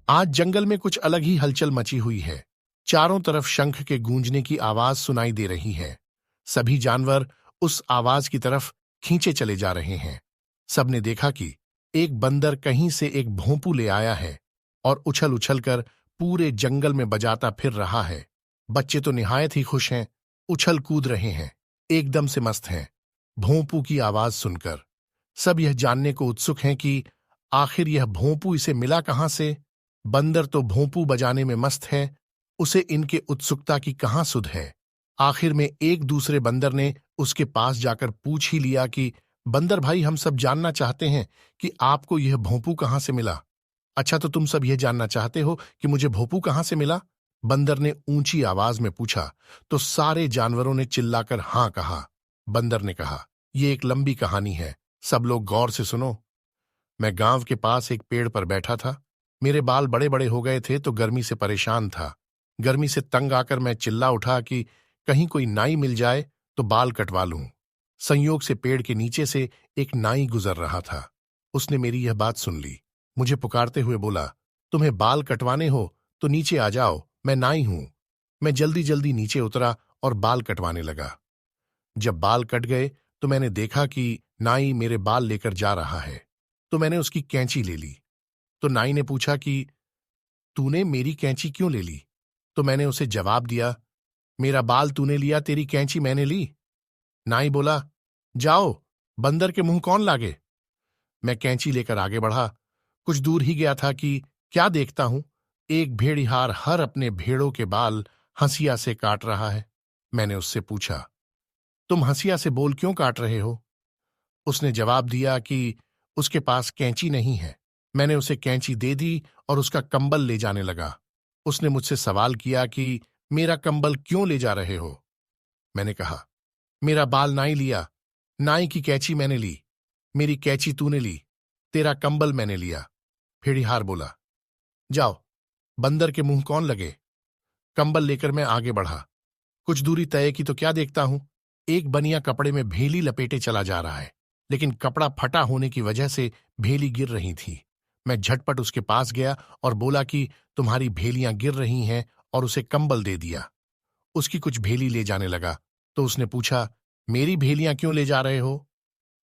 आज जंगल में कुछ अलग ही हलचल मची हुई है। चारों तरफ शंख के गूंजने की आवाज सुनाई दे रही है। सभी जानवर उस आवाज की तरफ खींचे चले जा रहे हैं। सबने देखा कि एक बंदर कहीं से एक भोंपू ले आया है और उछल उछल कर पूरे जंगल में बजाता फिर रहा है। बच्चे तो निहायत ही खुश हैं, उछल कूद रहे हैं, एकदम से मस्त हैं भोंपू की आवाज सुनकर। सब यह जानने को उत्सुक हैं कि आखिर यह भोंपू इसे मिला कहां से। बंदर तो भोंपू बजाने में मस्त है, उसे इनके उत्सुकता की कहां सुध है। आखिर में एक दूसरे बंदर ने उसके पास जाकर पूछ ही लिया कि बंदर भाई, हम सब जानना चाहते हैं कि आपको यह भोंपू कहां से मिला। अच्छा, तो तुम सब यह जानना चाहते हो कि मुझे भोंपू कहां से मिला? बंदर ने ऊंची आवाज में पूछा तो सारे जानवरों ने चिल्लाकर हां कहा। बंदर ने कहा, यह एक लंबी कहानी है, सब लोग गौर से सुनो। मैं गांव के पास एक पेड़ पर बैठा था। मेरे बाल बड़े बड़े हो गए थे तो गर्मी से परेशान था। गर्मी से तंग आकर मैं चिल्ला उठा कि कहीं कोई नाई मिल जाए तो बाल कटवा लूं। संयोग से पेड़ के नीचे से एक नाई गुजर रहा था। उसने मेरी यह बात सुन ली। मुझे पुकारते हुए बोला, तुम्हें बाल कटवाने हो तो नीचे आ जाओ, मैं नाई हूं। मैं जल्दी जल्दी नीचे उतरा और बाल कटवाने लगा। जब बाल कट गए तो मैंने देखा कि नाई मेरे बाल लेकर जा रहा है, तो मैंने उसकी कैंची ले ली। तो नाई ने पूछा कि तूने मेरी कैंची क्यों ले ली? तो मैंने उसे जवाब दिया, मेरा बाल तूने लिया, तेरी कैंची मैंने ली। नाई बोला, जाओ, बंदर के मुंह कौन लागे। मैं कैंची लेकर आगे बढ़ा। कुछ दूर ही गया था कि क्या देखता हूं, एक भेड़िहार हर अपने भेड़ों के बाल हंसिया से काट रहा है। मैंने उससे पूछा, तुम हंसिया से बोल क्यों काट रहे हो? उसने जवाब दिया कि उसके पास कैंची नहीं है। मैंने उसे कैंची दे दी और उसका कंबल ले जाने लगा। उसने मुझसे सवाल किया कि मेरा कंबल क्यों ले जा रहे हो? मैंने कहा, मेरा बाल नाई लिया, नाई की कैंची मैंने ली, मेरी कैंची तूने ली, तेरा कंबल मैंने लिया। भेड़िहार बोला, जाओ, बंदर के मुंह कौन लगे। कंबल लेकर मैं आगे बढ़ा। कुछ दूरी तय की तो क्या देखता हूं, एक बनिया कपड़े में भेली लपेटे चला जा रहा है, लेकिन कपड़ा फटा होने की वजह से भेली गिर रही थी। मैं झटपट उसके पास गया और बोला कि तुम्हारी भेलियां गिर रही हैं, और उसे कंबल दे दिया। उसकी कुछ भेली ले जाने लगा तो उसने पूछा, मेरी भेलियां क्यों ले जा रहे हो?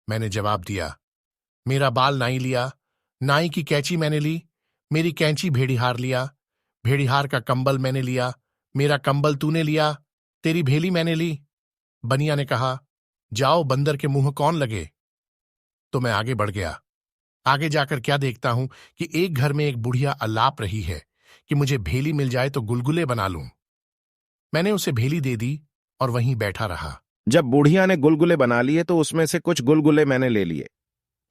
मैंने जवाब दिया, मेरा बाल नाई लिया, नाई की कैंची मैंने ली, मेरी कैंची भेड़िहार लिया, भेड़िहार का कंबल मैंने लिया, मेरा कंबल तूने लिया, तेरी भेली मैंने ली। बनिया ने कहा, जाओ, बंदर के मुंह कौन लगे। तो मैं आगे बढ़ गया। आगे जाकर क्या देखता हूं कि एक घर में एक बुढ़िया अलाप रही है कि मुझे भेली मिल जाए तो गुलगुले बना लूं। मैंने उसे भेली दे दी और वहीं बैठा रहा। जब बुढ़िया ने गुलगुले बना लिए तो उसमें से कुछ गुलगुले मैंने ले लिए।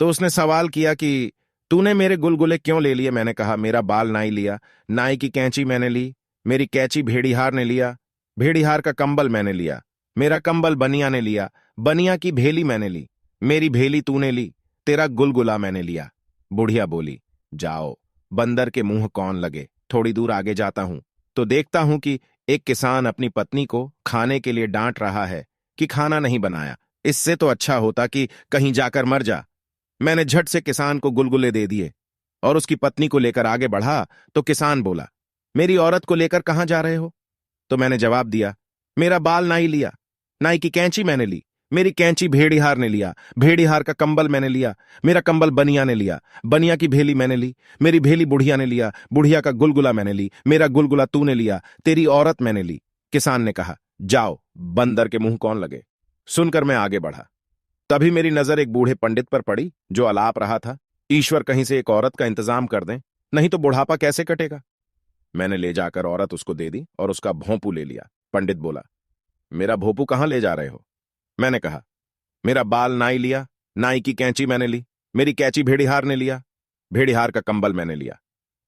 तो उसने सवाल किया कि तूने मेरे गुलगुले क्यों ले लिए? मैंने कहा, मेरा बाल नाई लिया, नाई की कैंची मैंने ली, मेरी कैंची भेड़िहार ने लिया, भेड़िहार का कंबल मैंने लिया, मेरा कंबल बनिया ने लिया, बनिया की भेली मैंने ली, मेरी भेली तूने ली, तेरा गुलगुला मैंने लिया। बुढ़िया बोली, जाओ, बंदर के मुंह कौन लगे। थोड़ी दूर आगे जाता हूं तो देखता हूं कि एक किसान अपनी पत्नी को खाने के लिए डांट रहा है कि खाना नहीं बनाया, इससे तो अच्छा होता कि कहीं जाकर मर जा। मैंने झट से किसान को गुलगुले दे दिए और उसकी पत्नी को लेकर आगे बढ़ा तो किसान बोला, मेरी औरत को लेकर कहां जा रहे हो? तो मैंने जवाब दिया, मेरा बाल नाई लिया, नाई की कैंची मैंने ली, मेरी कैंची भेड़िहार ने लिया, भेड़िहार का कंबल मैंने लिया, मेरा कंबल बनिया ने लिया, बनिया की भेली मैंने ली, मेरी भेली बुढ़िया ने लिया, बुढ़िया का गुलगुला मैंने ली, मेरा गुलगुला तूने लिया, तेरी औरत मैंने ली। किसान ने कहा, जाओ, बंदर के मुंह कौन लगे। सुनकर मैं आगे बढ़ा। तभी मेरी नजर एक बूढ़े पंडित पर पड़ी जो अलाप रहा था, ईश्वर कहीं से एक औरत का इंतजाम कर दें, नहीं तो बुढ़ापा कैसे कटेगा। मैंने ले जाकर औरत उसको दे दी और उसका भोंपू ले लिया। पंडित बोला, मेरा भोंपू कहां ले जा रहे हो? मैंने कहा, मेरा बाल नाई लिया, नाई की कैंची मैंने ली, मेरी कैंची भेड़िहार ने लिया, भेड़िहार का कंबल मैंने लिया,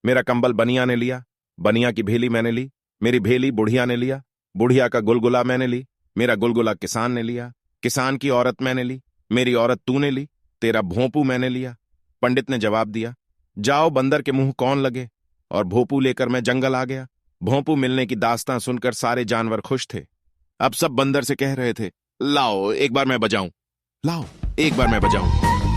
मेरा कंबल बनिया ने लिया, बनिया की भेली मैंने ली, मेरी भेली बुढ़िया ने लिया, बुढ़िया का गुलगुला मैंने ली, मेरा गुलगुला किसान ने लिया, किसान की औरत मैंने ली, मेरी औरत तूने ली, तेरा भोंपू मैंने लिया। पंडित ने जवाब दिया, जाओ, बंदर के मुंह कौन लगे। और भोंपू लेकर मैं जंगल आ गया। भोंपू मिलने की दास्तां सुनकर सारे जानवर खुश थे। अब सब बंदर से कह रहे थे, लाओ एक बार मैं बजाऊं, लाओ एक बार मैं बजाऊं।